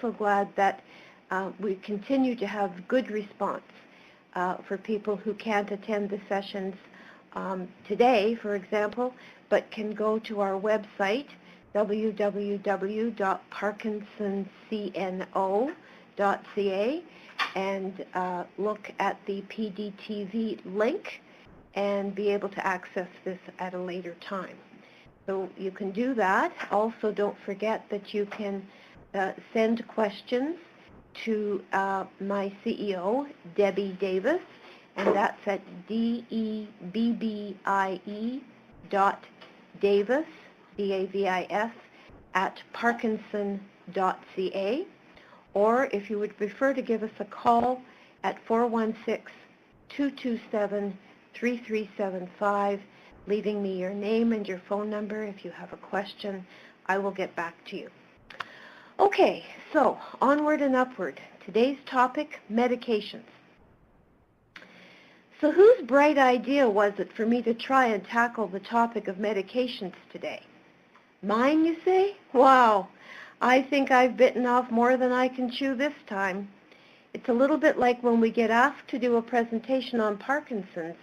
so glad that we continue to have good response for people who can't attend the sessions today, for example, but can go to our website, www.parkinsonscno.ca, and look at the PDTV link and be able to access this at a later time. So you can do that. Also, don't forget that you can send questions to my CEO, Debbie Davis, and that's at DEBBIE.Davis, DAVIS, at Parkinson.ca. Or if you would prefer to give us a call at 416-227-3375, leaving me your name and your phone number. If you have a question, I will get back to you. Okay, so onward and upward. Today's topic, medications. So whose bright idea was it for me to try and tackle the topic of medications today? Mine, you say? Wow, I think I've bitten off more than I can chew this time. It's a little bit like when we get asked to do a presentation on Parkinson's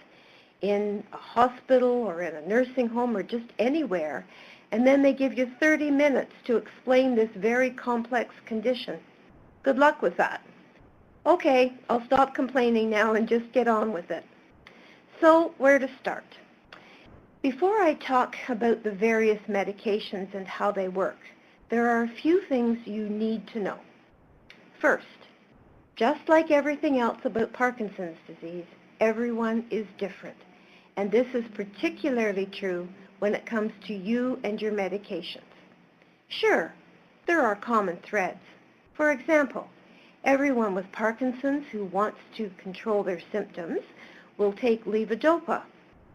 in a hospital or in a nursing home or just anywhere, and then they give you 30 minutes to explain this very complex condition. Good luck with that. Okay, I'll stop complaining now and just get on with it. So, where to start? Before I talk about the various medications and how they work, there are a few things you need to know. First, just like everything else about Parkinson's disease, everyone is different. And this is particularly true when it comes to you and your medications. Sure, there are common threads. For example, everyone with Parkinson's who wants to control their symptoms will take Levodopa,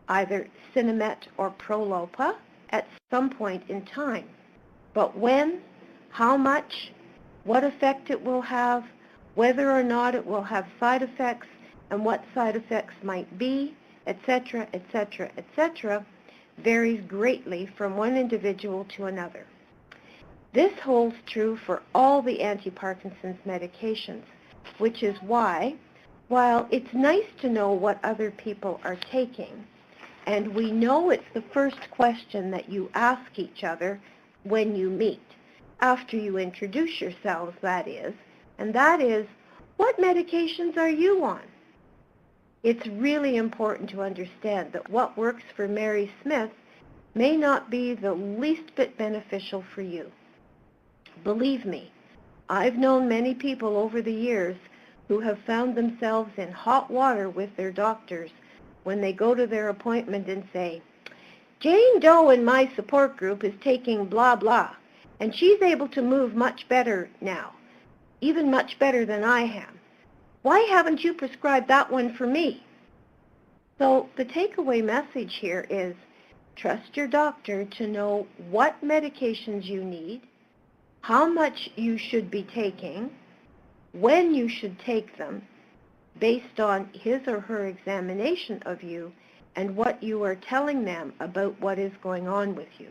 either Sinemet or Prolopa, at some point in time. But when, how much, what effect it will have, whether or not it will have side effects, and what side effects might be, etc., etc., etc., varies greatly from one individual to another. This holds true for all the anti-Parkinson's medications, which is why, while it's nice to know what other people are taking, and we know it's the first question that you ask each other when you meet, after you introduce yourselves, that is, and that is, what medications are you on? It's really important to understand that what works for Mary Smith may not be the least bit beneficial for you. Believe me, I've known many people over the years who have found themselves in hot water with their doctors when they go to their appointment and say, Jane Doe in my support group is taking blah blah, and she's able to move much better now, even much better than I am. Why haven't you prescribed that one for me? So the takeaway message here is trust your doctor to know what medications you need, how much you should be taking, when you should take them, based on his or her examination of you and what you are telling them about what is going on with you.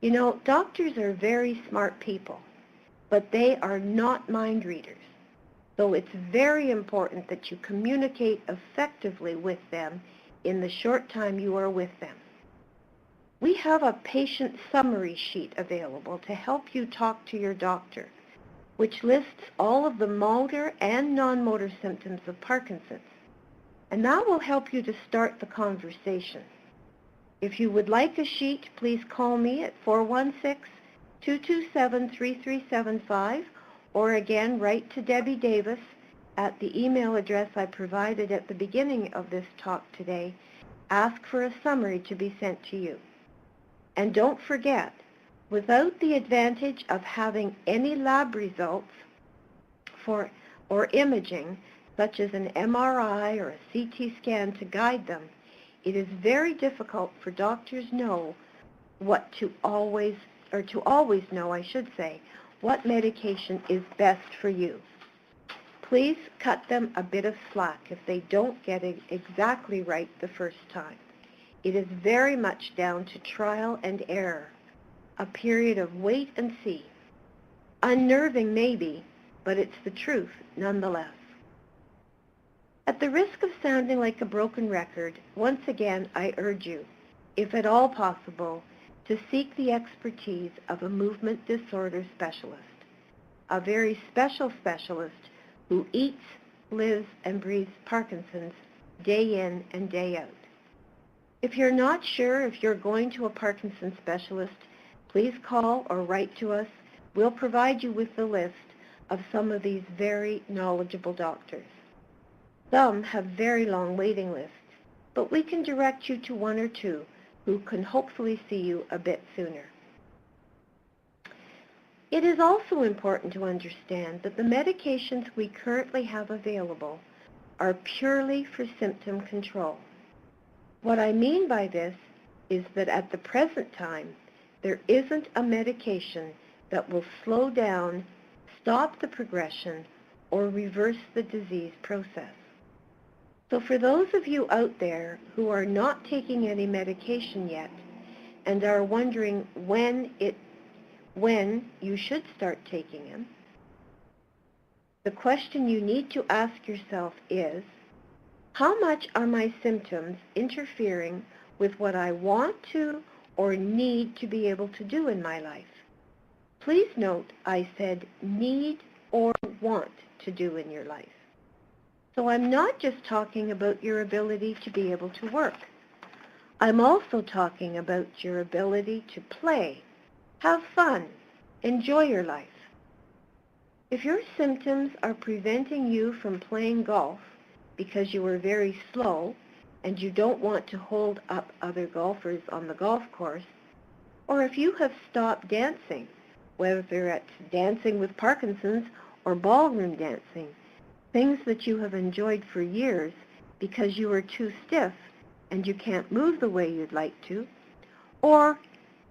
You know, doctors are very smart people, but they are not mind readers. So it's very important that you communicate effectively with them in the short time you are with them. We have a patient summary sheet available to help you talk to your doctor, which lists all of the motor and non-motor symptoms of Parkinson's. And that will help you to start the conversation. If you would like a sheet, please call me at 416-227-3375, or again, write to Debbie Davis at the email address I provided at the beginning of this talk today. Ask for a summary to be sent to you. And don't forget, without the advantage of having any lab results or imaging, such as an MRI or a CT scan to guide them, it is very difficult for doctors know to always know, I should say, what medication is best for you. Please cut them a bit of slack if they don't get it exactly right the first time. It is very much down to trial and error, a period of wait and see. Unnerving maybe, but it's the truth nonetheless. At the risk of sounding like a broken record, once again I urge you, if at all possible, to seek the expertise of a movement disorder specialist, a very special specialist who eats, lives, and breathes Parkinson's day in and day out. If you're not sure if you're going to a Parkinson's specialist, please call or write to us. We'll provide you with the list of some of these very knowledgeable doctors. Some have very long waiting lists, but we can direct you to one or two who can hopefully see you a bit sooner. It is also important to understand that the medications we currently have available are purely for symptom control. What I mean by this is that at the present time, there isn't a medication that will slow down, stop the progression, or reverse the disease process. So for those of you out there who are not taking any medication yet and are wondering when you should start taking them, the question you need to ask yourself is, how much are my symptoms interfering with what I want to or need to be able to do in my life? Please note I said need or want to do in your life. So I'm not just talking about your ability to be able to work. I'm also talking about your ability to play, have fun, enjoy your life. If your symptoms are preventing you from playing golf because you are very slow and you don't want to hold up other golfers on the golf course, or if you have stopped dancing, whether it's dancing with Parkinson's or ballroom dancing, things that you have enjoyed for years because you are too stiff and you can't move the way you'd like to, or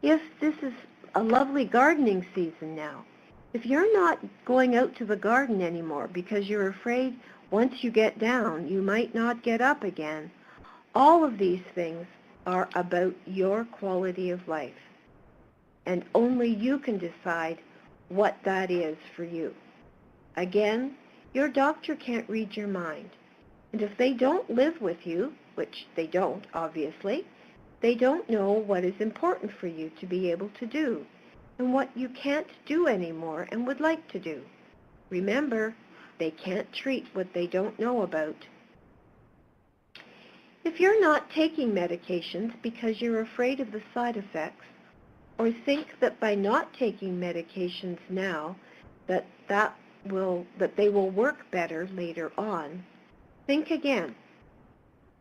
if this is a lovely gardening season now, if you're not going out to the garden anymore because you're afraid once you get down you might not get up again, all of these things are about your quality of life. And only you can decide what that is for you. Again, your doctor can't read your mind. And if they don't live with you, which they don't, obviously, they don't know what is important for you to be able to do and what you can't do anymore and would like to do. Remember, they can't treat what they don't know about. If you're not taking medications because you're afraid of the side effects, or think that by not taking medications now that they will work better later on, think again.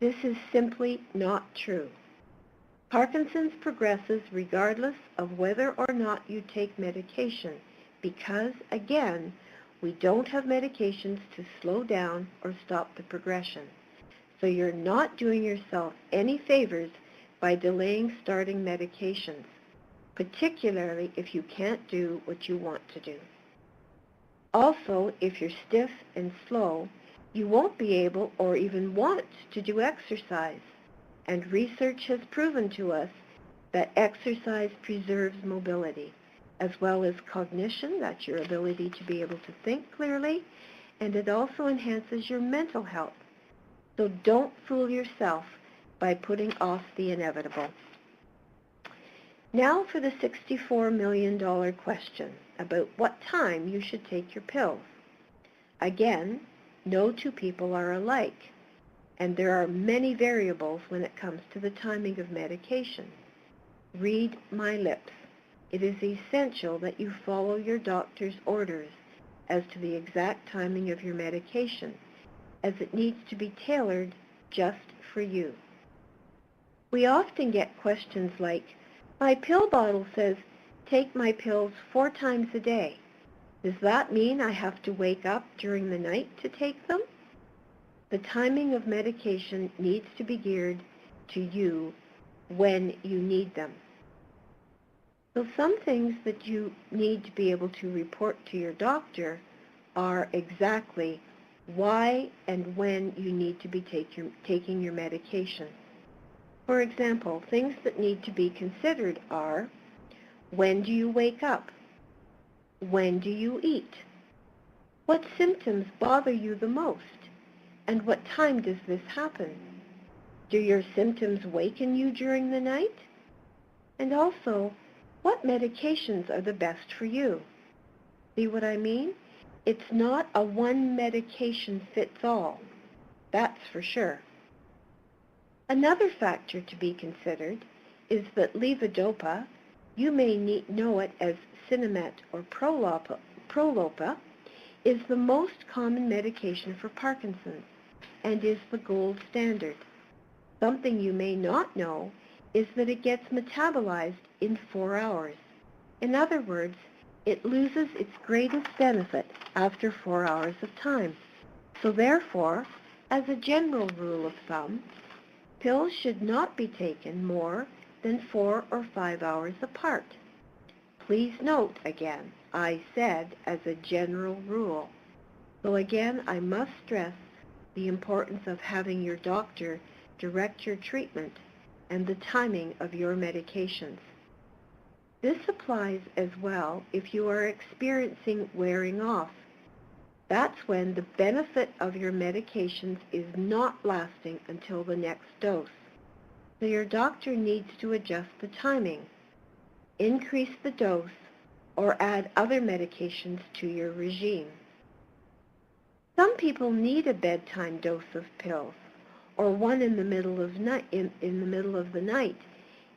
This is simply not true. Parkinson's progresses regardless of whether or not you take medication because, again, we don't have medications to slow down or stop the progression. So you're not doing yourself any favors by delaying starting medications, particularly if you can't do what you want to do. Also, if you're stiff and slow, you won't be able or even want to do exercise. And research has proven to us that exercise preserves mobility, as well as cognition, that's your ability to be able to think clearly, and it also enhances your mental health. So don't fool yourself by putting off the inevitable. Now for the $64 million question about what time you should take your pills. Again, no two people are alike, and there are many variables when it comes to the timing of medication. Read my lips. It is essential that you follow your doctor's orders as to the exact timing of your medication, as it needs to be tailored just for you. We often get questions like, my pill bottle says take my pills 4 times a day. Does that mean I have to wake up during the night to take them? The timing of medication needs to be geared to you when you need them. So some things that you need to be able to report to your doctor are exactly why and when you need to be taking your medication. For example, things that need to be considered are, when do you wake up? When do you eat? What symptoms bother you the most? And what time does this happen? Do your symptoms waken you during the night? And also, what medications are the best for you? See what I mean? It's not a one medication fits all. That's for sure. Another factor to be considered is that levodopa, you may know it as Sinemet or Prolopa, is the most common medication for Parkinson's and is the gold standard. Something you may not know is that it gets metabolized in 4 hours. In other words, it loses its greatest benefit after 4 hours of time. So therefore, as a general rule of thumb, pills should not be taken more than 4 or 5 hours apart. Please note again, I said as a general rule. So again, I must stress the importance of having your doctor direct your treatment and the timing of your medications. This applies as well if you are experiencing wearing off. That's when the benefit of your medications is not lasting until the next dose. So your doctor needs to adjust the timing, increase the dose, or add other medications to your regime. Some people need a bedtime dose of pills, or one in the middle of the night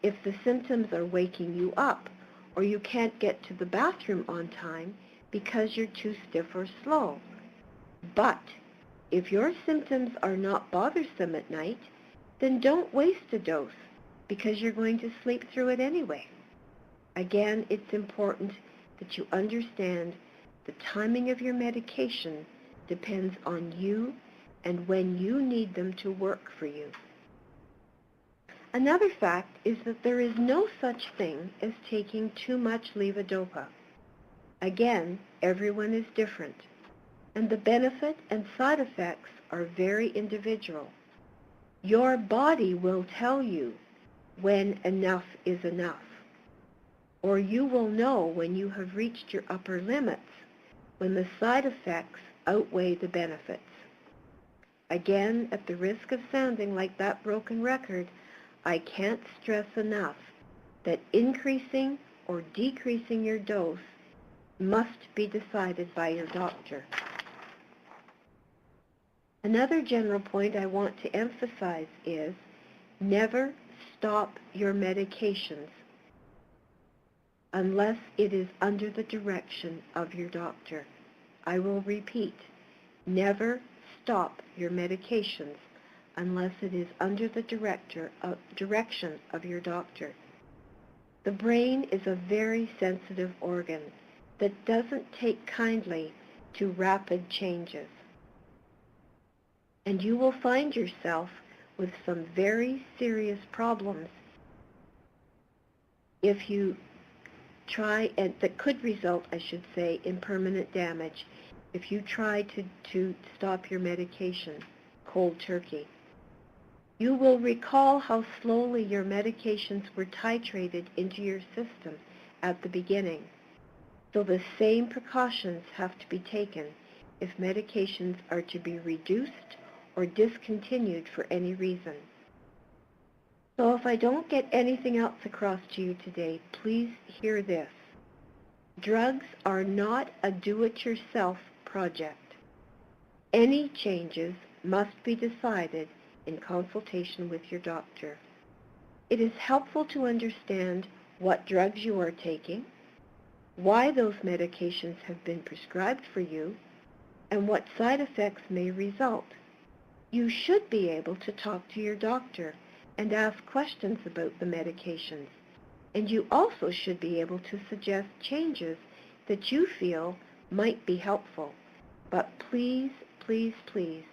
if the symptoms are waking you up, or you can't get to the bathroom on time because you're too stiff or slow. But if your symptoms are not bothersome at night, then don't waste a dose because you're going to sleep through it anyway. Again, it's important that you understand the timing of your medication depends on you and when you need them to work for you. Another fact is that there is no such thing as taking too much levodopa. Again, everyone is different, and the benefit and side effects are very individual. Your body will tell you when enough is enough, or you will know when you have reached your upper limits, when the side effects outweigh the benefits. Again, at the risk of sounding like that broken record, I can't stress enough that increasing or decreasing your dose must be decided by your doctor. Another general point I want to emphasize is never stop your medications unless it is under the direction of your doctor. I will repeat, never stop your medications unless it is under the direction of your doctor. The brain is a very sensitive organ that doesn't take kindly to rapid changes. And you will find yourself with some very serious problems if you try, and that could result, I should say, in permanent damage if you try to stop your medication cold turkey. You will recall how slowly your medications were titrated into your system at the beginning. So the same precautions have to be taken if medications are to be reduced or discontinued for any reason. So if I don't get anything else across to you today, please hear this. Drugs are not a do-it-yourself project. Any changes must be decided in consultation with your doctor. It is helpful to understand what drugs you are taking, why those medications have been prescribed for you, and what side effects may result. You should be able to talk to your doctor and ask questions about the medications, and you also should be able to suggest changes that you feel might be helpful. But please, please, please,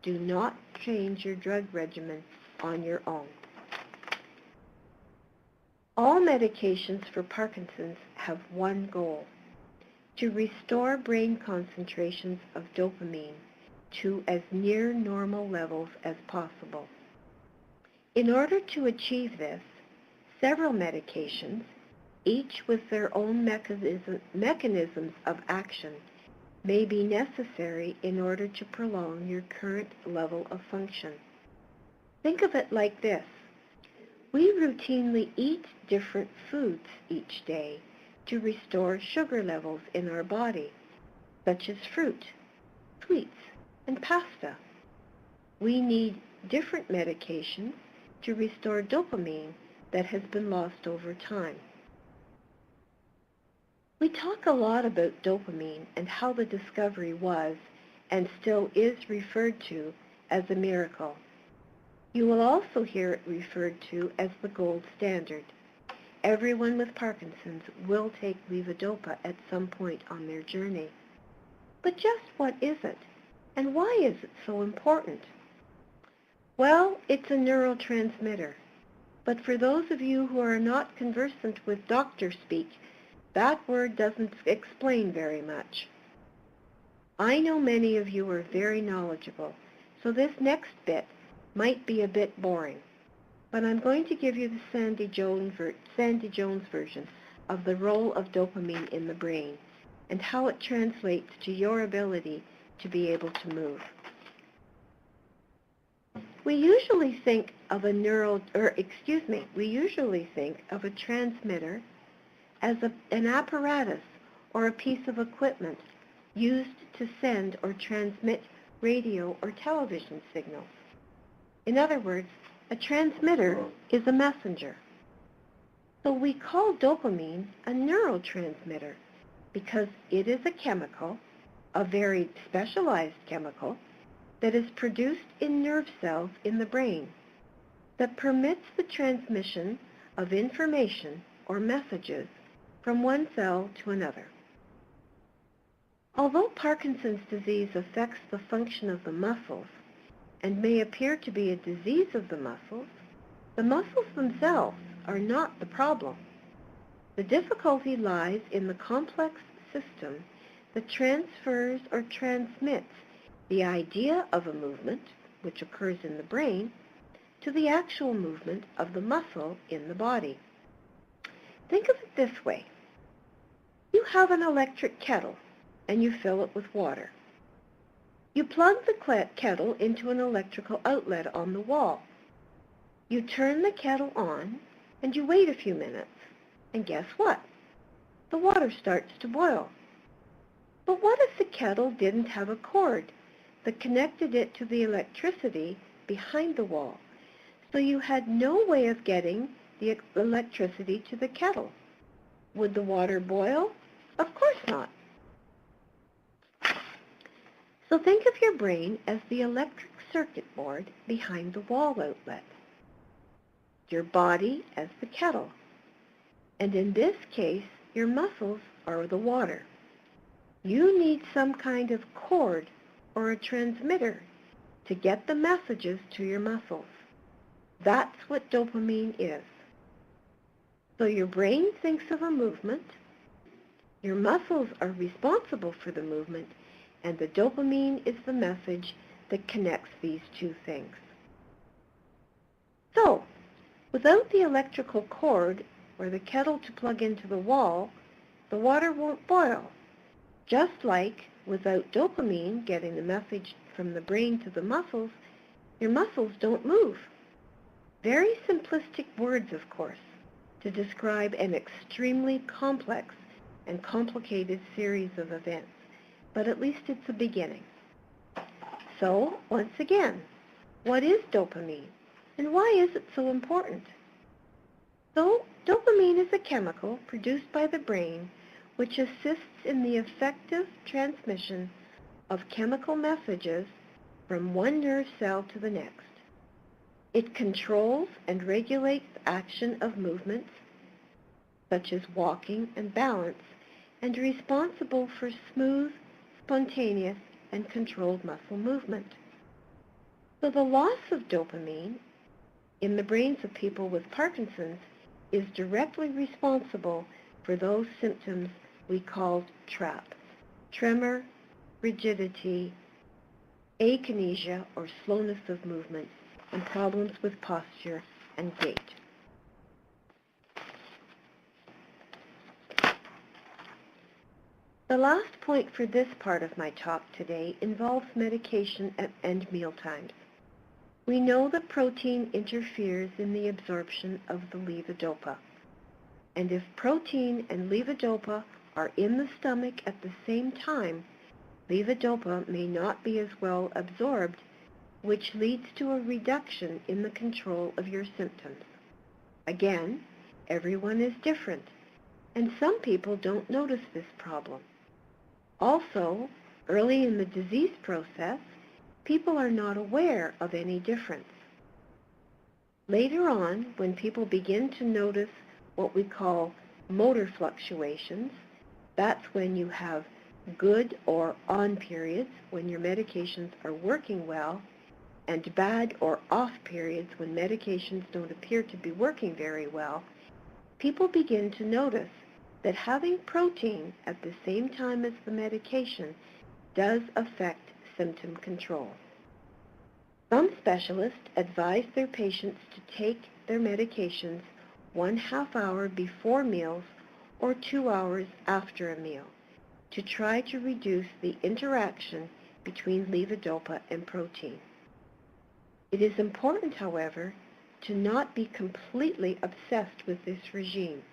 do not change your drug regimen on your own. All medications for Parkinson's have one goal: to restore brain concentrations of dopamine to as near normal levels as possible. In order to achieve this, several medications, each with their own mechanisms of action, may be necessary in order to prolong your current level of function. Think of it like this. We routinely eat different foods each day to restore sugar levels in our body, such as fruit, sweets, and pasta. We need different medications to restore dopamine that has been lost over time. We talk a lot about dopamine and how the discovery was and still is referred to as a miracle. You will also hear it referred to as the gold standard. Everyone with Parkinson's will take Levodopa at some point on their journey. But just what is it? And why is it so important? Well, it's a neurotransmitter. But for those of you who are not conversant with doctor speak, that word doesn't explain very much. I know many of you are very knowledgeable, so this next bit might be a bit boring. But I'm going to give you the Sandy Jones version of the role of dopamine in the brain and how it translates to your ability to be able to move. We usually think of a transmitter as an apparatus or a piece of equipment used to send or transmit radio or television signals. In other words, a transmitter is a messenger. So we call dopamine a neurotransmitter because it is a chemical, a very specialized chemical, that is produced in nerve cells in the brain that permits the transmission of information or messages from one cell to another. Although Parkinson's disease affects the function of the muscles and may appear to be a disease of the muscles themselves are not the problem. The difficulty lies in the complex system that transfers or transmits the idea of a movement, which occurs in the brain, to the actual movement of the muscle in the body. Think of it this way. You have an electric kettle and you fill it with water. You plug the kettle into an electrical outlet on the wall. You turn the kettle on and you wait a few minutes. And guess what? The water starts to boil. But what if the kettle didn't have a cord that connected it to the electricity behind the wall? So you had no way of getting the electricity to the kettle. Would the water boil? Of course not. So think of your brain as the electric circuit board behind the wall outlet. Your body as the kettle. And in this case, your muscles are the water. You need some kind of cord or a transmitter to get the messages to your muscles. That's what dopamine is. So your brain thinks of a movement, your muscles are responsible for the movement, and the dopamine is the message that connects these two things. So, without the electrical cord or the kettle to plug into the wall, the water won't boil. Just like without dopamine getting the message from the brain to the muscles, your muscles don't move. Very simplistic words, of course, to describe an extremely complex and complicated series of events, but at least it's a beginning. So, once again, what is dopamine, and why is it so important? So, dopamine is a chemical produced by the brain which assists in the effective transmission of chemical messages from one nerve cell to the next. It controls and regulates the action of movements, such as walking and balance, and responsible for smooth, spontaneous, and controlled muscle movement. So the loss of dopamine in the brains of people with Parkinson's is directly responsible for those symptoms we called TRAP: tremor, rigidity, akinesia or slowness of movement, and problems with posture and gait. The last point for this part of my talk today involves medication and mealtimes. We know that protein interferes in the absorption of the levodopa. And if protein and levodopa are in the stomach at the same time, levodopa may not be as well absorbed, which leads to a reduction in the control of your symptoms. Again, everyone is different, and some people don't notice this problem. Also, early in the disease process, people are not aware of any difference. Later on, when people begin to notice what we call motor fluctuations, that's when you have good or on periods when your medications are working well, and bad or off periods when medications don't appear to be working very well, people begin to notice that having protein at the same time as the medication does affect symptom control. Some specialists advise their patients to take their medications 1/2 hour before meals or 2 hours after a meal to try to reduce the interaction between levodopa and protein. It is important, however, to not be completely obsessed with this regime.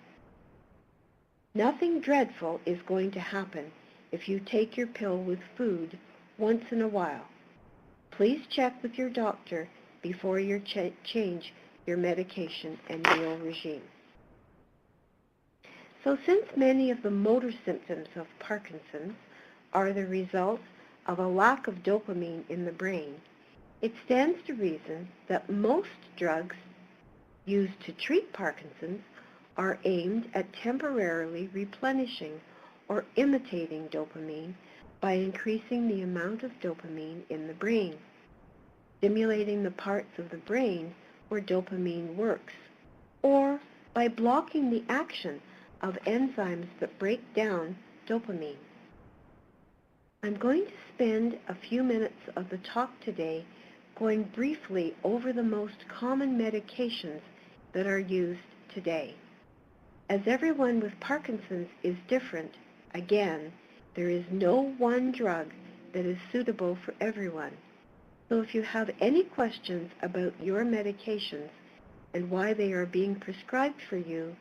Nothing dreadful is going to happen if you take your pill with food once in a while. Please check with your doctor before you change your medication and meal regime. So since many of the motor symptoms of Parkinson's are the result of a lack of dopamine in the brain, it stands to reason that most drugs used to treat Parkinson's are aimed at temporarily replenishing or imitating dopamine by increasing the amount of dopamine in the brain, stimulating the parts of the brain where dopamine works, or by blocking the action of enzymes that break down dopamine. I'm going to spend a few minutes of the talk today going briefly over the most common medications that are used today. As everyone with Parkinson's is different, again, there is no one drug that is suitable for everyone. So if you have any questions about your medications and why they are being prescribed for you,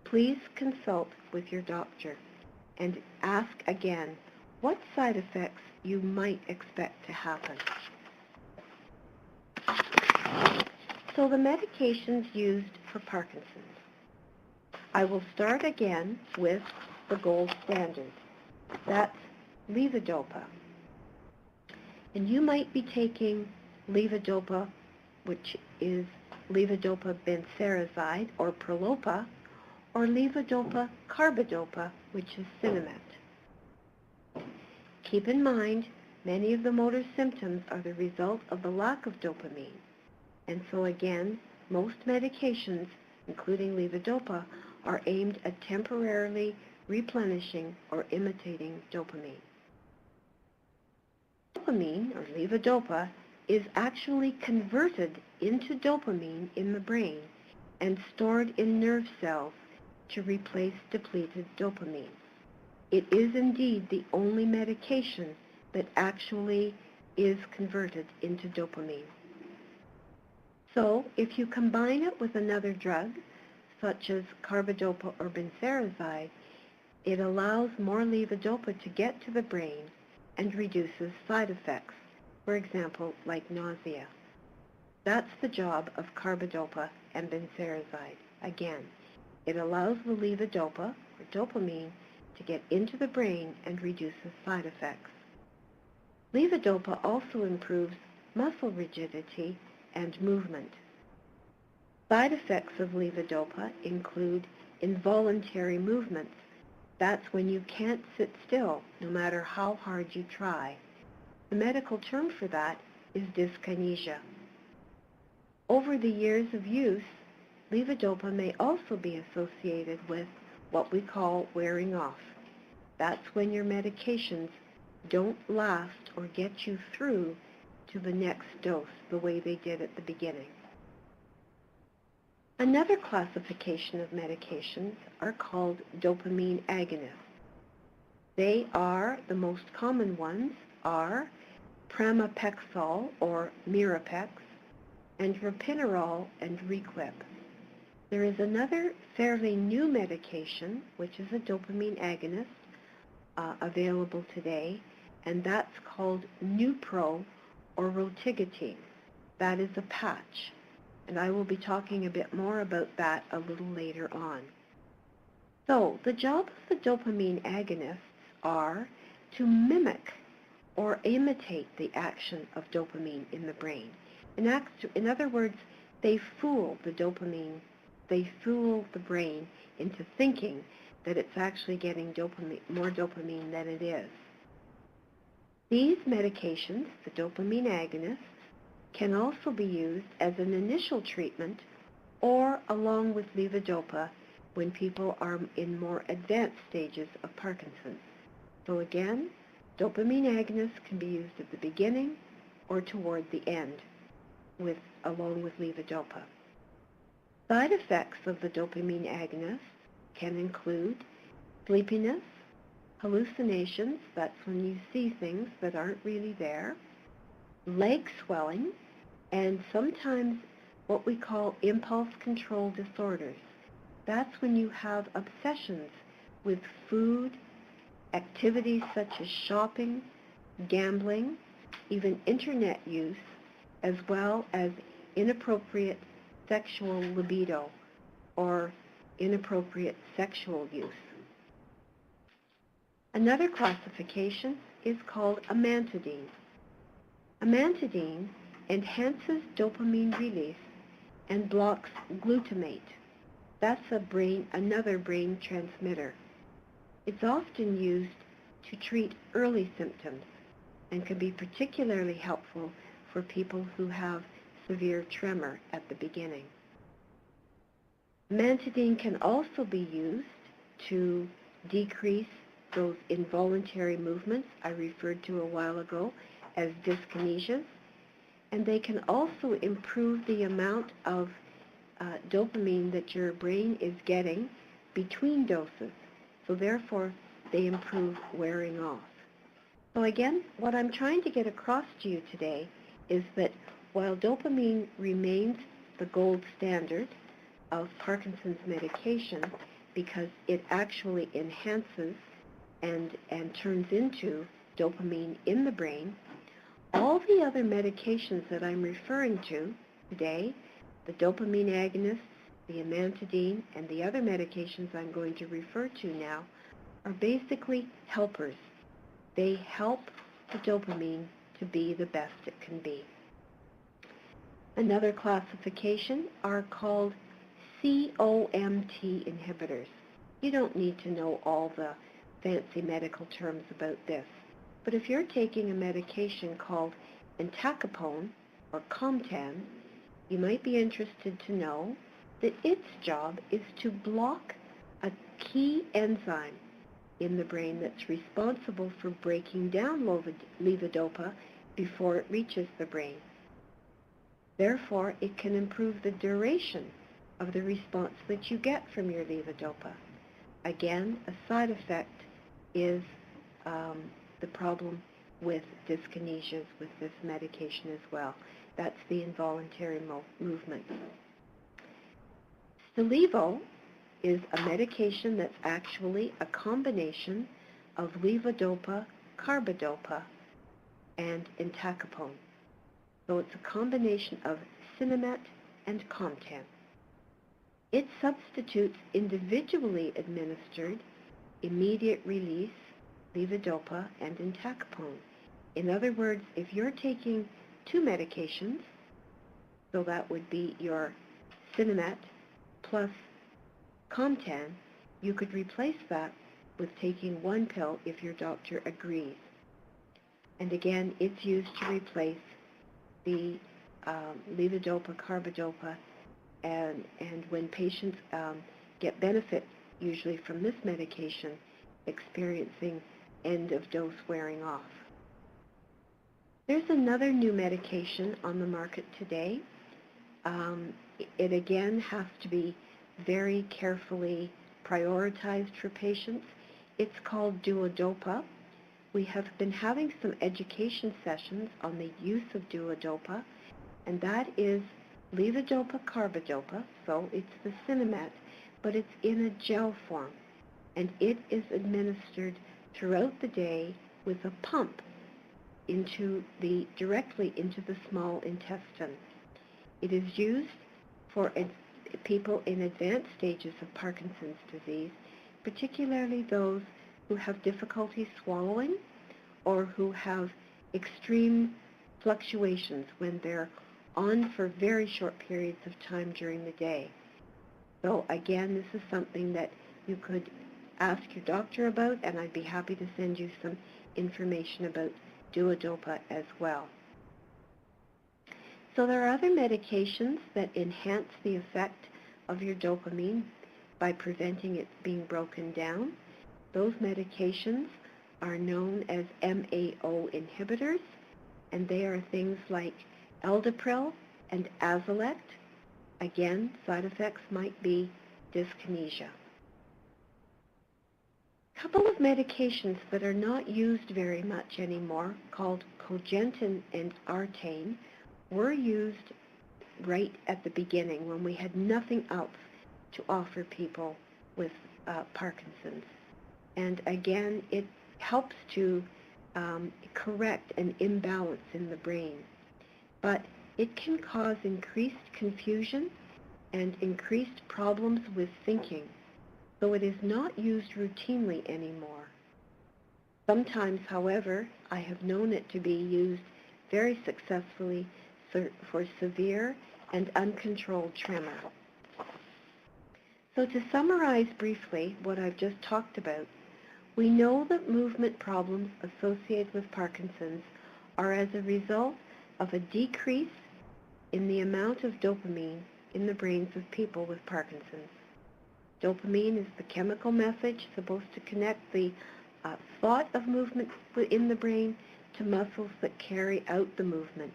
please consult with your doctor and ask again what side effects you might expect to happen. So the medications used for Parkinson's. I will start again with the gold standard. That's levodopa. And you might be taking levodopa, which is levodopa benserazide or Prolopa, or levodopa carbidopa, which is Sinemet. Keep in mind, many of the motor symptoms are the result of the lack of dopamine. And so again, most medications, including levodopa, are aimed at temporarily replenishing or imitating dopamine. Dopamine, or levodopa, is actually converted into dopamine in the brain and stored in nerve cells to replace depleted dopamine. It is indeed the only medication that actually is converted into dopamine. So if you combine it with another drug, such as carbidopa or benserazide, it allows more levodopa to get to the brain and reduces side effects, for example, like nausea. That's the job of carbidopa and benserazide. Again, it allows the levodopa, or dopamine, to get into the brain and reduces side effects. Levodopa also improves muscle rigidity and movement. Side effects of levodopa include involuntary movements. That's when you can't sit still, no matter how hard you try. The medical term for that is dyskinesia. Over the years of use, levodopa may also be associated with what we call wearing off. That's when your medications don't last or get you through to the next dose the way they did at the beginning. Another classification of medications are called dopamine agonists. They are, the most common ones are pramipexole or Mirapex, and ropinirole and Requip. There is another fairly new medication, which is a dopamine agonist, available today, and that's called Nupro or rotigotine. That is a patch, and I will be talking a bit more about that a little later on. So the job of the dopamine agonists are to mimic or imitate the action of dopamine in the brain. In other words, they fool the dopamine, they fool the brain into thinking that it's actually getting more dopamine than it is. These medications, the dopamine agonists, can also be used as an initial treatment or along with Levodopa when people are in more advanced stages of Parkinson's. So again, dopamine agonists can be used at the beginning or toward the end along with Levodopa. Side effects of the dopamine agonists can include sleepiness, hallucinations, that's when you see things that aren't really there, leg swelling, and sometimes what we call impulse control disorders. That's when you have obsessions with food, activities such as shopping, gambling, even internet use, as well as inappropriate sexual libido or inappropriate sexual use. Another classification is called amantadine. Amantadine enhances dopamine release and blocks glutamate. That's another brain transmitter. It's often used to treat early symptoms and can be particularly helpful for people who have severe tremor at the beginning. Amantadine can also be used to decrease those involuntary movements I referred to a while ago as dyskinesias, and they can also improve the amount of dopamine that your brain is getting between doses. So therefore, they improve wearing off. So again, what I'm trying to get across to you today is that while dopamine remains the gold standard of Parkinson's medication because it actually enhances and turns into dopamine in the brain, all the other medications that I'm referring to today, the dopamine agonists, the amantadine, and the other medications I'm going to refer to now, are basically helpers. They help the dopamine to be the best it can be. Another classification are called COMT inhibitors. You don't need to know all the fancy medical terms about this, but if you're taking a medication called entacapone or Comtan, you might be interested to know that its job is to block a key enzyme in the brain that's responsible for breaking down levodopa before it reaches the brain. Therefore, it can improve the duration of the response that you get from your levodopa. Again, a side effect is the problem with dyskinesias with this medication as well. That's the involuntary movement. Olivo is a medication that's actually a combination of levodopa, carbidopa, and entacapone. So it's a combination of Sinemet and Comtan. It substitutes individually administered immediate release levodopa and entacapone. In other words, if you're taking two medications, so that would be your Sinemet plus Comtan, you could replace that with taking one pill if your doctor agrees. And again, it's used to replace the levodopa, carbidopa, and when patients get benefit usually from this medication, experiencing end of dose wearing off. There's another new medication on the market today. It again has to be very carefully prioritized for patients. It's called DuoDopa. We have been having some education sessions on the use of DuoDopa, and that is levodopa carbidopa, so it's the Cinemat, but it's in a gel form, and it is administered throughout the day with a pump directly into the small intestine. It is used for people in advanced stages of Parkinson's disease, particularly those who have difficulty swallowing or who have extreme fluctuations when they're on for very short periods of time during the day. So again, this is something that you could ask your doctor about, and I'd be happy to send you some information about DuoDopa as well. So there are other medications that enhance the effect of your dopamine by preventing it being broken down. Those medications are known as MAO inhibitors, and they are things like Aldopril and Azilect. Again, side effects might be dyskinesia. A couple of medications that are not used very much anymore, called Cogentin and Artane, were used right at the beginning when we had nothing else to offer people with Parkinson's. And again, it helps to correct an imbalance in the brain. But it can cause increased confusion and increased problems with thinking, so it is not used routinely anymore. Sometimes, however, I have known it to be used very successfully for severe and uncontrolled tremor. So to summarize briefly what I've just talked about, we know that movement problems associated with Parkinson's are as a result of a decrease in the amount of dopamine in the brains of people with Parkinson's. Dopamine is the chemical message supposed to connect the thought of movement in the brain to muscles that carry out the movement.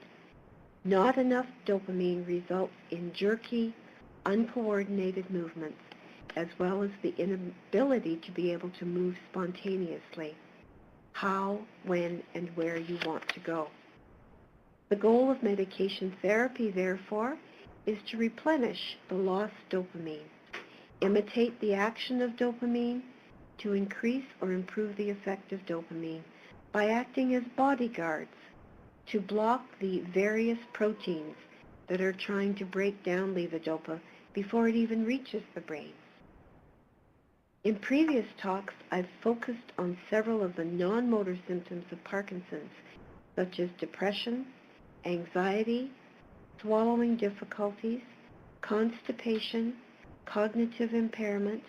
Not enough dopamine results in jerky, uncoordinated movements, as well as the inability to be able to move spontaneously, how, when, and where you want to go. The goal of medication therapy, therefore, is to replenish the lost dopamine, imitate the action of dopamine to increase or improve the effect of dopamine by acting as bodyguards to block the various proteins that are trying to break down levodopa before it even reaches the brain. In previous talks, I've focused on several of the non-motor symptoms of Parkinson's, such as depression, anxiety, swallowing difficulties, constipation, cognitive impairment,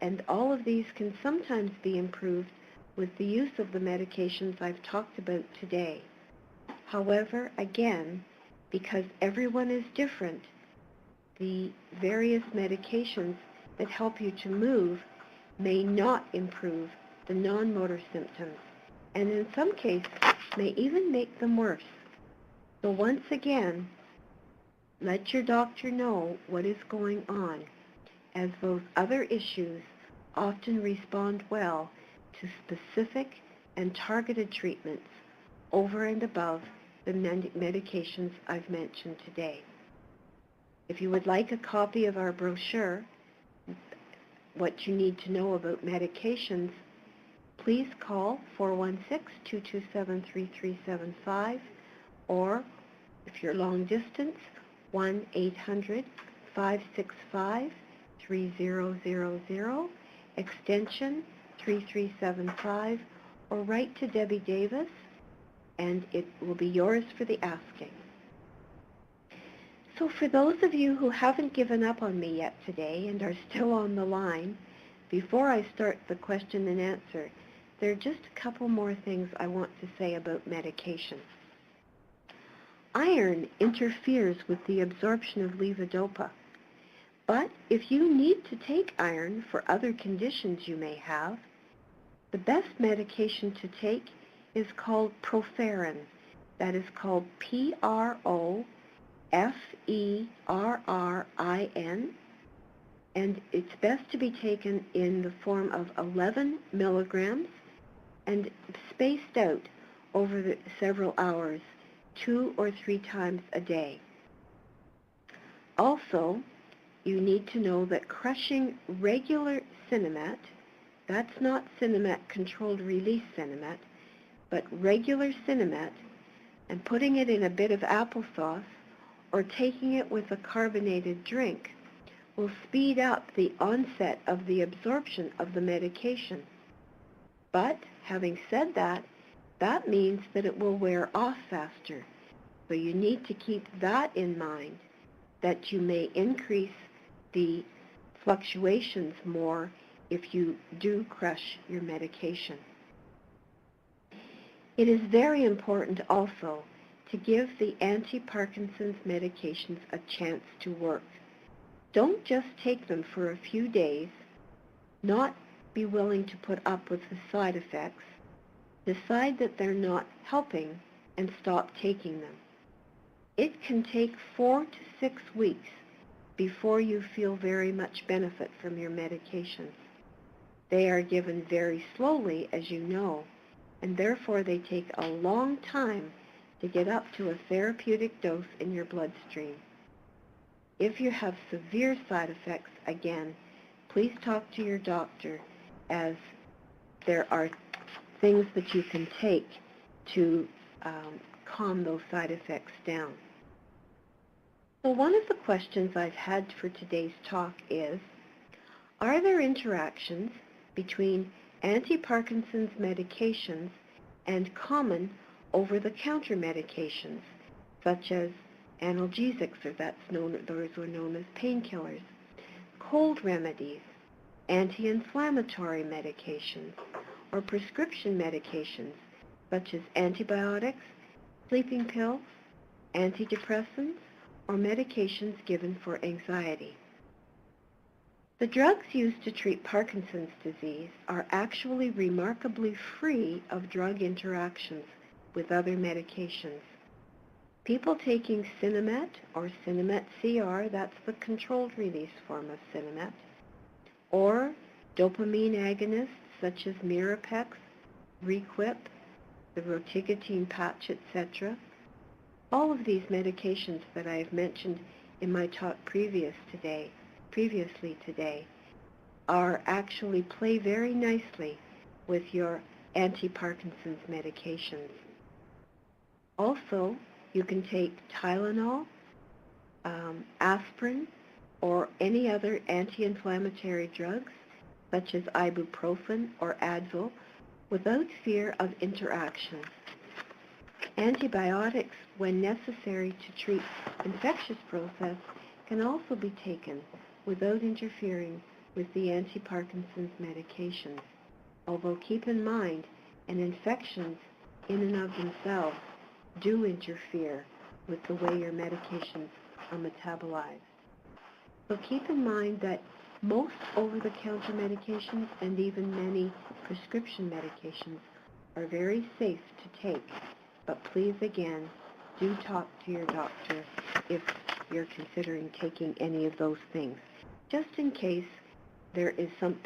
and all of these can sometimes be improved with the use of the medications I've talked about today. However, again, because everyone is different, the various medications that help you to move may not improve the non-motor symptoms, and in some cases may even make them worse. So once again, let your doctor know what is going on, as those other issues often respond well to specific and targeted treatments over and above the medications I've mentioned today. If you would like a copy of our brochure, What You Need to Know About Medications, please call 416-227-3375, or if you're long distance, 1-800-565-3000, extension 3375, or write to Debbie Davis, and it will be yours for the asking. So for those of you who haven't given up on me yet today and are still on the line, before I start the question and answer, there are just a couple more things I want to say about medication. Iron interferes with the absorption of levodopa, but if you need to take iron for other conditions you may have, the best medication to take is called Proferrin. That is called Proferrin, and it's best to be taken in the form of 11 milligrams and spaced out over several hours, 2 or 3 times a day. Also, you need to know that crushing regular Sinemet, that's not Sinemet controlled release Sinemet, but regular Sinemet, and putting it in a bit of applesauce or taking it with a carbonated drink will speed up the onset of the absorption of the medication. But having said that, that means that it will wear off faster. So you need to keep that in mind, that you may increase the fluctuations more if you do crush your medication. It is very important also to give the anti-Parkinson's medications a chance to work. Don't just take them for a few days, not be willing to put up with the side effects, decide that they're not helping, and stop taking them. It can take 4 to 6 weeks before you feel very much benefit from your medications. They are given very slowly, as you know, and therefore they take a long time to get up to a therapeutic dose in your bloodstream. If you have severe side effects, again, please talk to your doctor, as there are things that you can take to calm those side effects down. So one of the questions I've had for today's talk is, are there interactions between anti-Parkinson's medications and common over-the-counter medications, such as analgesics, or those are known as painkillers, cold remedies, anti-inflammatory medications, or prescription medications, such as antibiotics, sleeping pills, antidepressants, or medications given for anxiety. The drugs used to treat Parkinson's disease are actually remarkably free of drug interactions with other medications. People taking Sinemet or Sinemet CR, that's the controlled release form of Sinemet, or dopamine agonists such as Mirapex, Requip, the rotigotine patch, etc. All of these medications that I have mentioned in my talk previously today are actually play very nicely with your anti-Parkinson's medications. Also, you can take Tylenol, aspirin, or any other anti-inflammatory drugs such as ibuprofen or Advil without fear of interaction. Antibiotics, when necessary to treat infectious process, can also be taken without interfering with the anti-Parkinson's medications. Although keep in mind, infections in and of themselves do interfere with the way your medications are metabolized. So keep in mind that most over-the-counter medications and even many prescription medications are very safe to take. But please, again, do talk to your doctor if you're considering taking any of those things, just in case there is some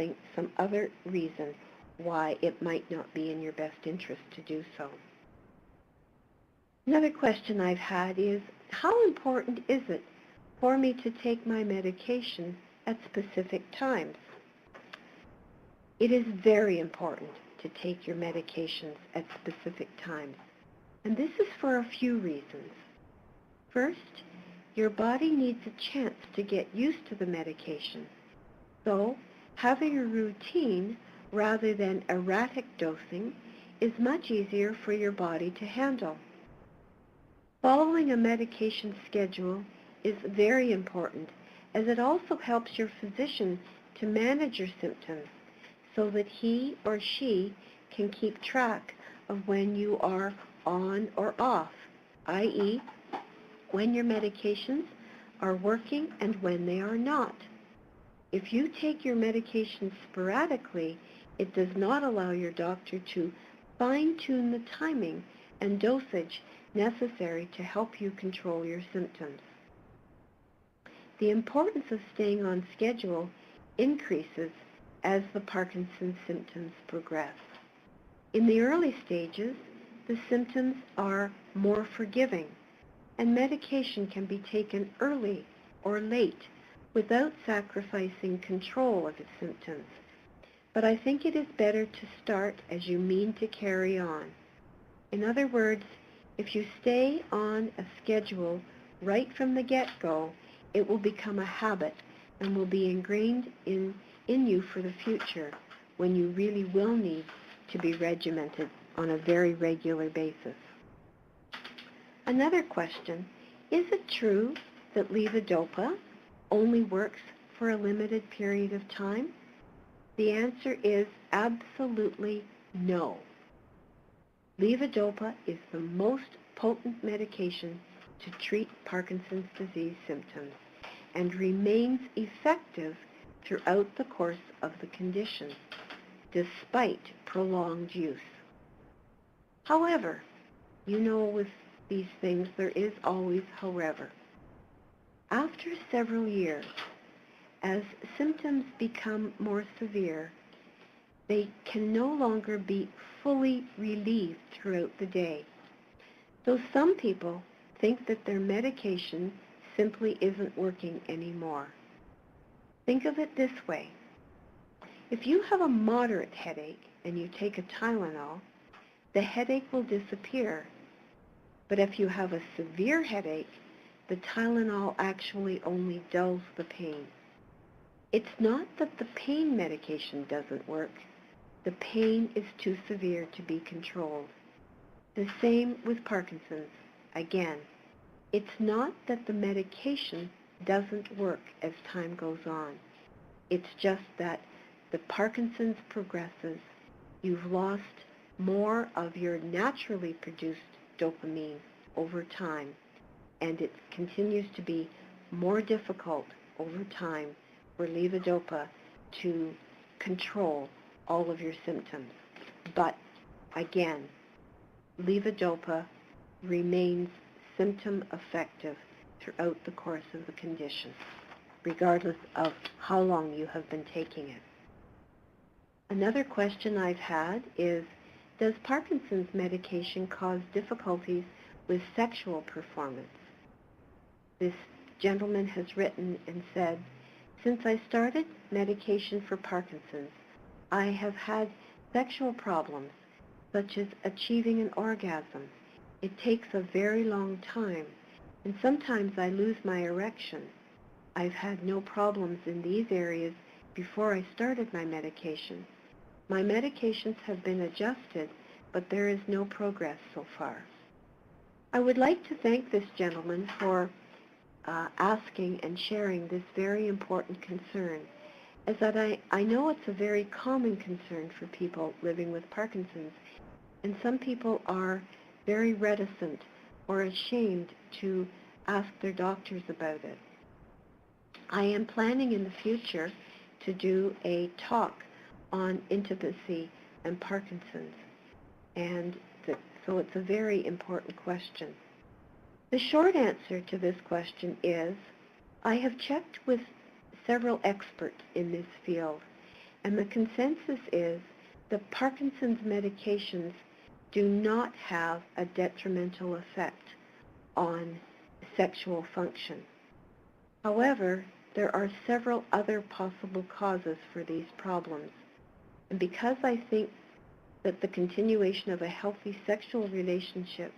other reason why it might not be in your best interest to do so. Another question I've had is, how important is it for me to take my medication at specific times? It is very important to take your medications at specific times, and this is for a few reasons. First, your body needs a chance to get used to the medication, so having a routine rather than erratic dosing is much easier for your body to handle. Following a medication schedule is very important, as it also helps your physician to manage your symptoms so that he or she can keep track of when you are on or off, i.e., when your medications are working and when they are not. If you take your medications sporadically, it does not allow your doctor to fine-tune the timing and dosage necessary to help you control your symptoms. The importance of staying on schedule increases as the Parkinson's symptoms progress. In the early stages, the symptoms are more forgiving, and medication can be taken early or late without sacrificing control of its symptoms. But I think it is better to start as you mean to carry on. In other words, if you stay on a schedule right from the get-go, it will become a habit and will be ingrained in you for the future when you really will need to be regimented on a very regular basis. Another question, is it true that Levodopa only works for a limited period of time? The answer is absolutely no. Levodopa is the most potent medication to treat Parkinson's disease symptoms and remains effective throughout the course of the condition, despite prolonged use. However, you know with these things there is always however. After several years, as symptoms become more severe, they can no longer be fully relieved throughout the day. So some people think that their medication simply isn't working anymore. Think of it this way. If you have a moderate headache and you take a Tylenol, the headache will disappear. But if you have a severe headache, the Tylenol actually only dulls the pain. It's not that the pain medication doesn't work. The pain is too severe to be controlled. The same with Parkinson's. Again, it's not that the medication doesn't work as time goes on. It's just that the Parkinson's progresses, you've lost more of your naturally produced dopamine over time, and it continues to be more difficult over time for Levodopa to control all of your symptoms. But again, Levodopa remains symptom effective throughout the course of the condition, regardless of how long you have been taking it. Another question I've had is, does Parkinson's medication cause difficulties with sexual performance? This gentleman has written and said, since I started medication for Parkinson's, I have had sexual problems, such as achieving an orgasm. It takes a very long time, and sometimes I lose my erection. I've had no problems in these areas before I started my medication. My medications have been adjusted, but there is no progress so far. I would like to thank this gentleman for asking and sharing this very important concern, as that I know it's a very common concern for people living with Parkinson's, and some people are very reticent or ashamed to ask their doctors about it. I am planning in the future to do a talk on intimacy and Parkinson's, and so it's a very important question. The short answer to this question is, I have checked with several experts in this field, and the consensus is that Parkinson's medications do not have a detrimental effect on sexual function. However, there are several other possible causes for these problems, and because I think that the continuation of a healthy sexual relationship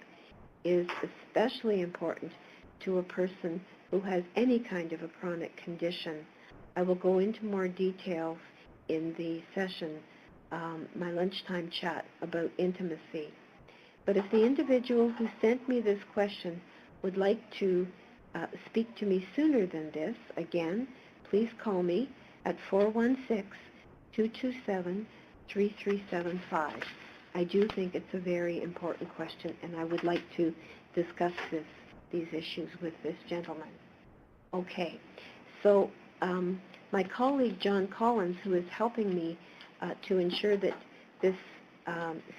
is especially important to a person who has any kind of a chronic condition, I will go into more details in the session, my lunchtime chat about intimacy. But if the individual who sent me this question would like to speak to me sooner than this, again, please call me at 416-227-3375. I do think it's a very important question, and I would like to discuss these issues with this gentleman. Okay, so my colleague John Collins, who is helping me to ensure that this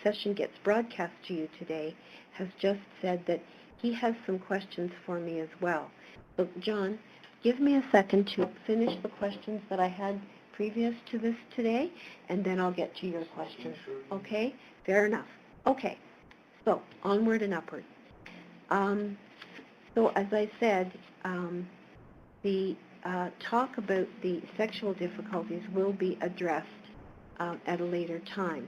session gets broadcast to you today, has just said that he has some questions for me as well. So John, give me a second to finish the questions that I had previous to this today, and then I'll get to your question. Okay? Fair enough. Okay. So, onward and upward. So as I said, the talk about the sexual difficulties will be addressed at a later time.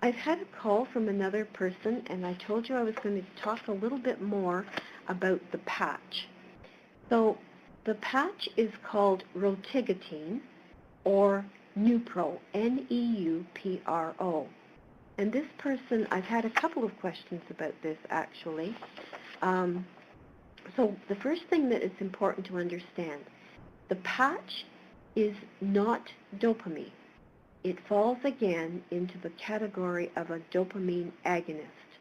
I've had a call from another person, and I told you I was going to talk a little bit more about the patch. So the patch is called rotigotine, or Neupro, Neupro. And this person, I've had a couple of questions about this actually. So the first thing that is important to understand, the patch is not dopamine. It falls again into the category of a dopamine agonist,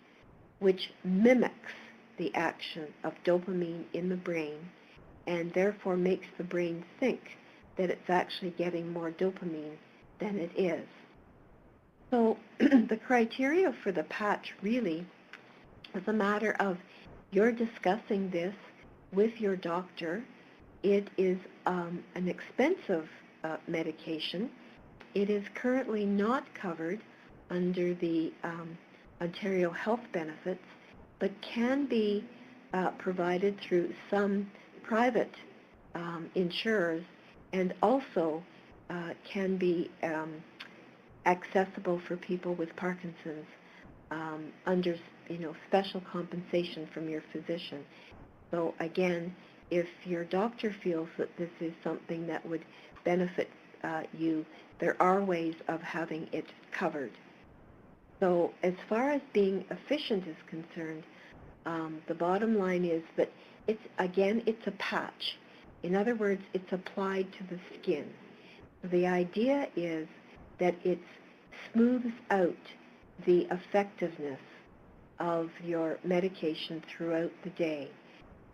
which mimics the action of dopamine in the brain and therefore makes the brain think that it's actually getting more dopamine than it is. So the criteria for the patch really is a matter of you're discussing this with your doctor. It is an expensive medication. It is currently not covered under the Ontario Health Benefits, but can be provided through some private insurers, and also can be accessible for people with Parkinson's under special compensation from your physician. So again, if your doctor feels that this is something that would benefit you, there are ways of having it covered. So as far as being efficient is concerned, the bottom line is that it's a patch. In other words, it's applied to the skin. The idea is that it smooths out the effectiveness of your medication throughout the day.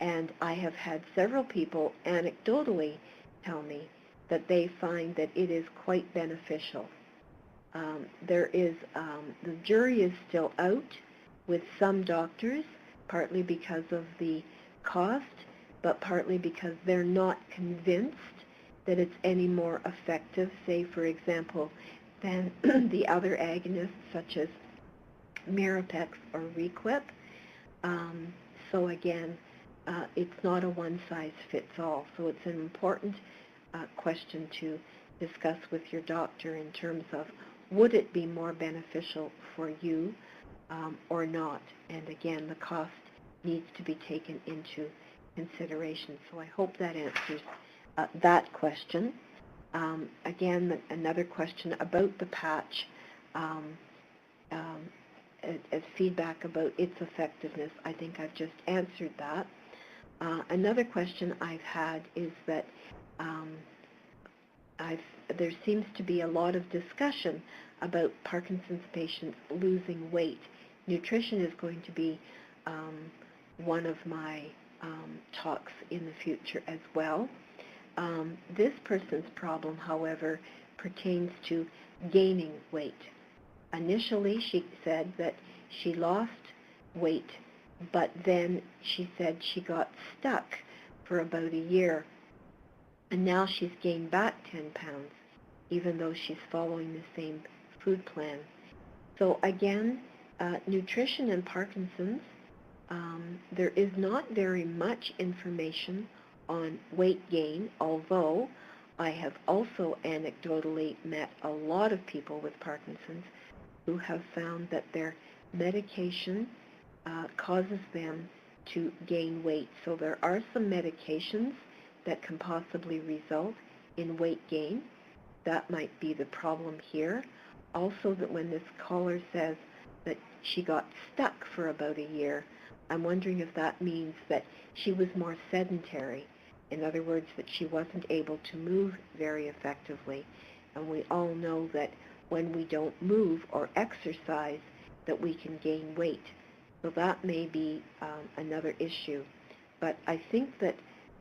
And I have had several people anecdotally tell me that they find that it is quite beneficial. The jury is still out with some doctors, partly because of the cost, but partly because they're not convinced that it's any more effective, say, for example, than the other agonists such as Mirapex or Requip. So again, it's not a one-size-fits-all. So it's an important question to discuss with your doctor in terms of would it be more beneficial for you or not. And again, the cost needs to be taken into consideration. So I hope that answers that question. Again, another question about the patch, as feedback about its effectiveness. I think I've just answered that. Another question I've had is that there seems to be a lot of discussion about Parkinson's patients losing weight. Nutrition is going to be one of my talks in the future as well. This person's problem, however, pertains to gaining weight. Initially, she said that she lost weight, but then she said she got stuck for about a year, and now she's gained back 10 pounds, even though she's following the same food plan. So again, nutrition and Parkinson's, there is not very much information on weight gain, although I have also anecdotally met a lot of people with Parkinson's who have found that their medication causes them to gain weight. So there are some medications that can possibly result in weight gain. That might be the problem here. Also, that when this caller says that she got stuck for about a year, I'm wondering if that means that she was more sedentary. In other words, that she wasn't able to move very effectively. And we all know that when we don't move or exercise, that we can gain weight. So that may be another issue. But I think that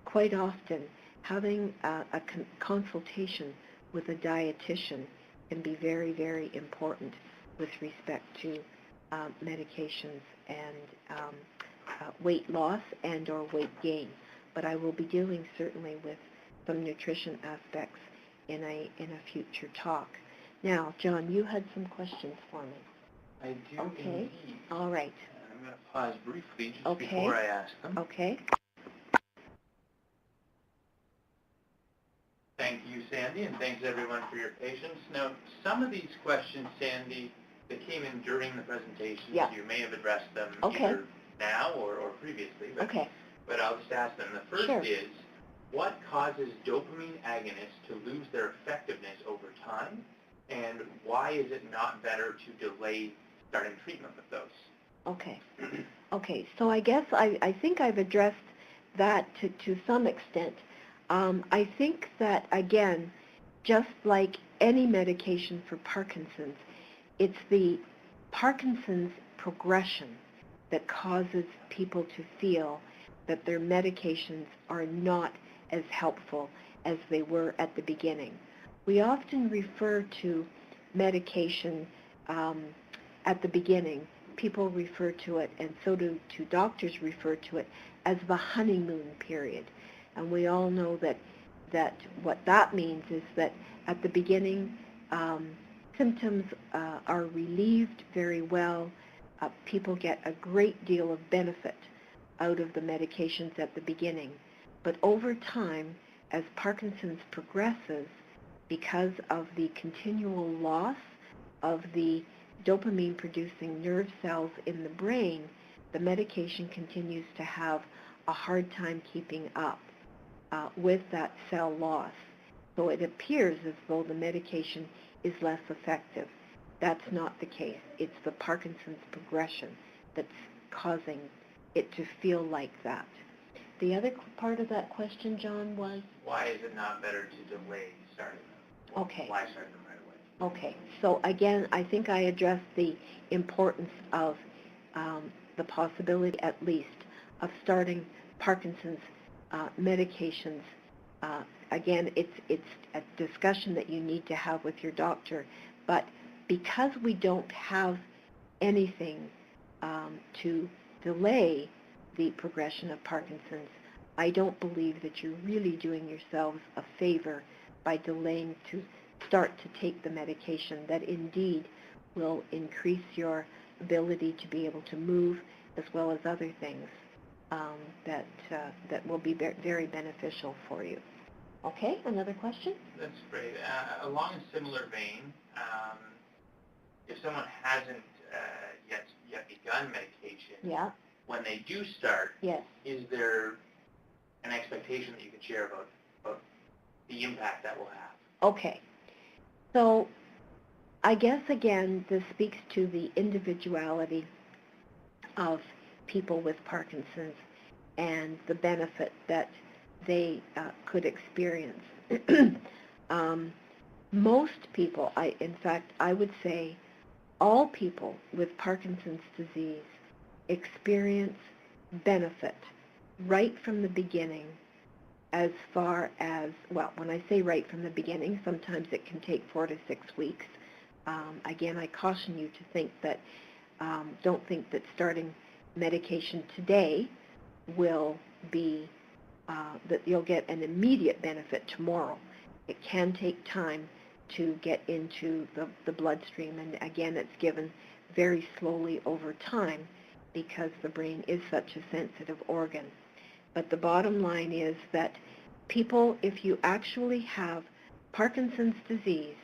quite often having a consultation with a dietitian can be very, very important with respect to medications and weight loss and or weight gain. But I will be dealing certainly with some nutrition aspects in a future talk. Now, John, you had some questions for me. I do Okay. indeed. All right. I'm going to pause briefly just Okay. before I ask them. Okay. Thank you, Sandy, and thanks everyone for your patience. Now, some of these questions, Sandy, that came in during the presentation, Yeah. you may have addressed them Okay. either now or previously, but, Okay. but I'll just ask them. The first Sure. is, what causes dopamine agonists to lose their effectiveness over time, and why is it not better to delay starting treatment with those? Okay. Okay, so I guess I think I've addressed that to some extent. I think that, again, just like any medication for Parkinson's, it's the Parkinson's progression that causes people to feel that their medications are not as helpful as they were at the beginning. We often refer to medication at the beginning. People refer to it, and so do doctors refer to it, as the honeymoon period. And we all know that what that means is that at the beginning, symptoms are relieved very well. People get a great deal of benefit out of the medications at the beginning. But over time, as Parkinson's progresses, because of the continual loss of the dopamine-producing nerve cells in the brain, the medication continues to have a hard time keeping up with that cell loss. So it appears as though the medication is less effective. That's not the case. It's the Parkinson's progression that's causing it to feel like that. The other part of that question, John, was? Why is it not better to delay starting them? Okay. Why start them right away? Okay. So again, I think I addressed the importance of the possibility, at least, of starting Parkinson's medications. Again, it's a discussion that you need to have with your doctor, but because we don't have anything to delay the progression of Parkinson's, I don't believe that you're really doing yourselves a favor by delaying to start to take the medication that indeed will increase your ability to be able to move, as well as other things that will be very beneficial for you. Okay, another question? That's great. Along a similar vein, if someone hasn't yet begun medication, Yeah. when they do start, Yes. is there an expectation that you could share about the impact that will have? Okay. So I guess, again, this speaks to the individuality of people with Parkinson's and the benefit that they could experience. Most people, in fact, I would say all people with Parkinson's disease experience benefit right from the beginning, as far as, well, when I say right from the beginning, sometimes it can take 4 to 6 weeks. Again, I caution you to think that, don't think that starting medication today will be, that you'll get an immediate benefit tomorrow. It can take time to get into the bloodstream, and again, it's given very slowly over time because the brain is such a sensitive organ. But the bottom line is that people, if you actually have Parkinson's disease,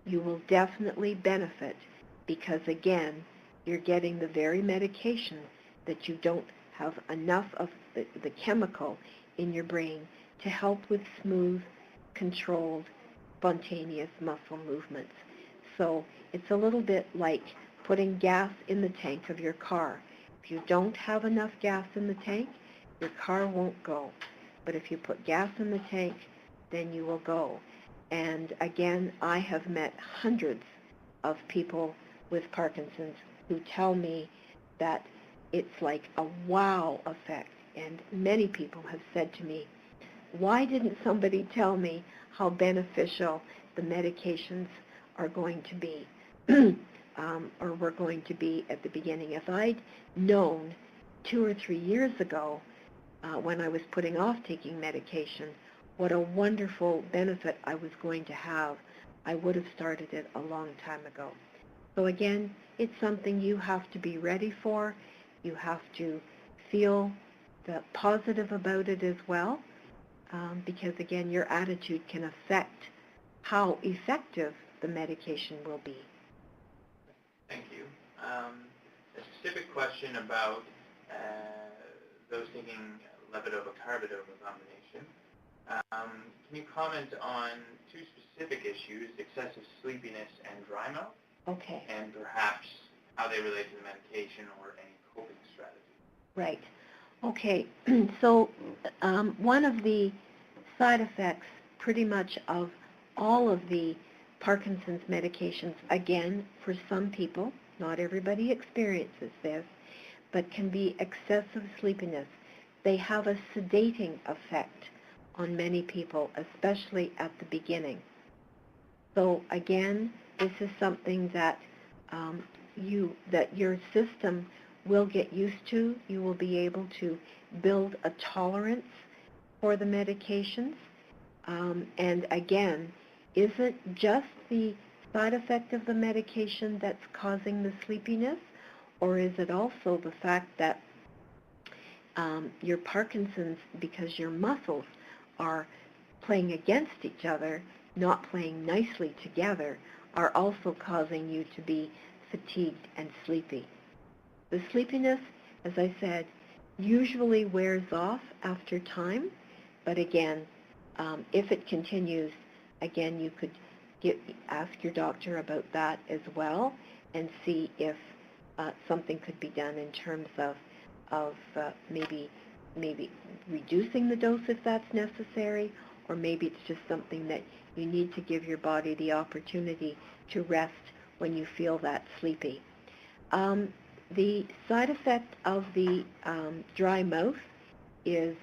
you will definitely benefit because, again, you're getting the very medication that you don't have enough of the chemical in your brain to help with smooth, controlled, spontaneous muscle movements. So it's a little bit like putting gas in the tank of your car. If you don't have enough gas in the tank, your car won't go. But if you put gas in the tank, then you will go. And again, I have met hundreds of people with Parkinson's who tell me that it's like a wow effect. And many people have said to me, why didn't somebody tell me how beneficial the medications are going to be, or were going to be at the beginning? If I'd known 2 or 3 years ago, when I was putting off taking medication, what a wonderful benefit I was going to have, I would have started it a long time ago. So again, it's something you have to be ready for. You have to feel the positive about it as well, because again, your attitude can affect how effective the medication will be. Thank you. A specific question about those taking Levodopa carbidopa combination. Can you comment on two specific issues, excessive sleepiness and dry mouth? Okay. And perhaps how they relate to the medication or any coping strategy? Right. Okay. So one of the side effects pretty much of all of the Parkinson's medications, again, for some people, not everybody experiences this, but can be excessive sleepiness. They have a sedating effect on many people, especially at the beginning. So again, this is something that that your system will get used to. You will be able to build a tolerance for the medications. And again, is it just the side effect of the medication that's causing the sleepiness, or is it also the fact that your Parkinson's, because your muscles are playing against each other, not playing nicely together, are also causing you to be fatigued and sleepy? The sleepiness, as I said, usually wears off after time, but again, if it continues, again, you could ask your doctor about that as well and see if something could be done in terms of maybe reducing the dose if that's necessary, or maybe it's just something that you need to give your body the opportunity to rest when you feel that sleepy. The side effect of the dry mouth is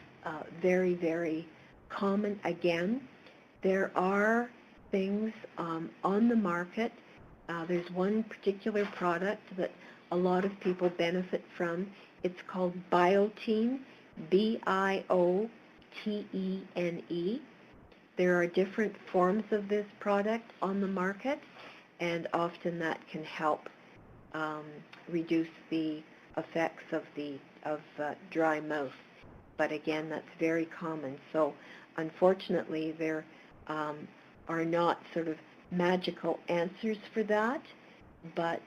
very, very common. Again, there are things on the market. There's one particular product that a lot of people benefit from. It's called Biotene, B-I-O-T-E-N-E. There are different forms of this product on the market, and often that can help reduce the effects of dry mouth. But again, that's very common. So unfortunately, there are not sort of magical answers for that. But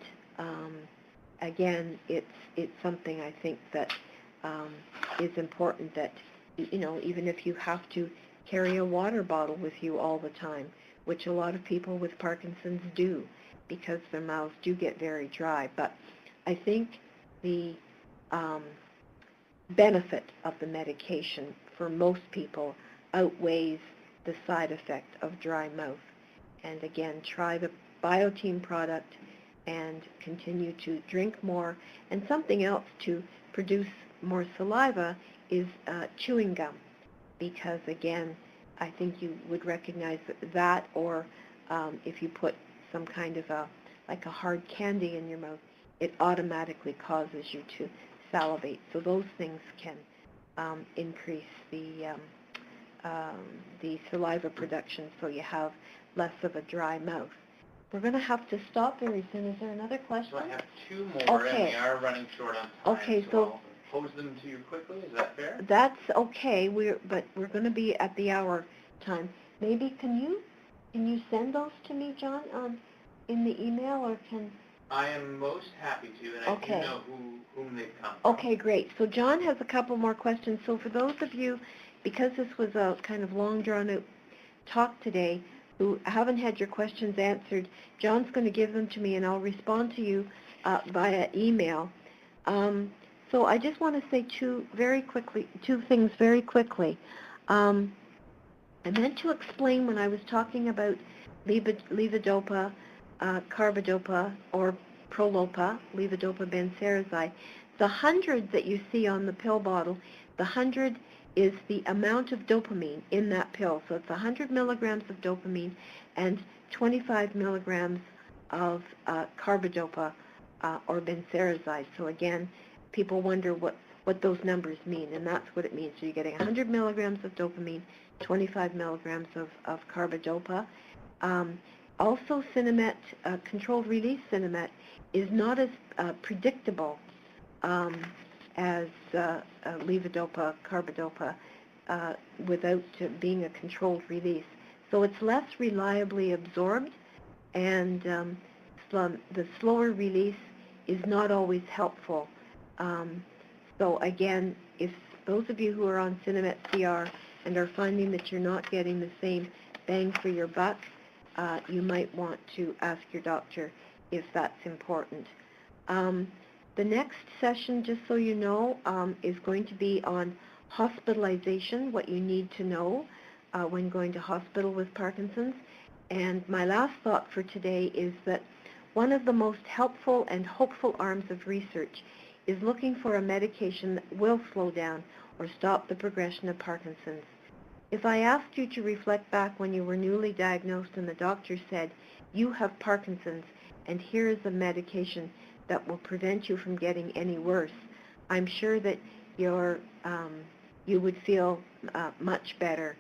again, it's something I think that is important, that, you know, even if you have to carry a water bottle with you all the time, which a lot of people with Parkinson's do, because their mouths do get very dry. But I think the benefit of the medication for most people outweighs the side effect of dry mouth. And again, try the Biotene product and continue to drink more. And something else to produce more saliva is chewing gum, because again, I think you would recognize that, or if you put some kind of like a hard candy in your mouth, it automatically causes you to salivate. So those things can increase the saliva production, so you have less of a dry mouth. We're going to have to stop very soon. Is there another question? So I have two more, Okay. and we are running short on time. Okay, so I'll pose them to you quickly. Is that fair? That's okay. But we're going to be at the hour time. Maybe can you send those to me, John, in the email, or can? I am most happy to, and I do know whom they've come from. Okay, great. So John has a couple more questions. So for those of you, because this was a kind of long drawn-out talk today, who haven't had your questions answered, John's going to give them to me, and I'll respond to you via email. So I just want to say two things very quickly. I meant to explain when I was talking about levodopa, carbidopa, or Prolopa, levodopa benserazide. The 100 that you see on the pill bottle, the 100 is the amount of dopamine in that pill. So it's 100 milligrams of dopamine and 25 milligrams of carbidopa or benserazide. So again, people wonder what those numbers mean, and that's what it means. So you're getting 100 milligrams of dopamine, 25 milligrams of carbidopa. Also, Sinemet, controlled release Sinemet, is not as predictable as Levodopa, carbidopa, without being a controlled release. So it's less reliably absorbed, and the slower release is not always helpful. So again, if those of you who are on Sinemet CR and are finding that you're not getting the same bang for your buck, you might want to ask your doctor if that's important. The next session, just so you know, is going to be on hospitalization, what you need to know when going to hospital with Parkinson's. And my last thought for today is that one of the most helpful and hopeful arms of research is looking for a medication that will slow down or stop the progression of Parkinson's. If I asked you to reflect back when you were newly diagnosed and the doctor said, you have Parkinson's and here is a medication that will prevent you from getting any worse, I'm sure that you would feel much better.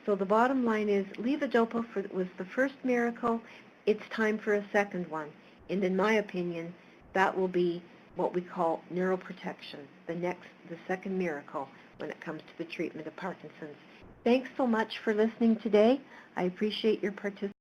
So the bottom line is, Levodopa was the first miracle. It's time for a second one. And in my opinion, that will be what we call neuroprotection, the second miracle when it comes to the treatment of Parkinson's. Thanks so much for listening today. I appreciate your participation.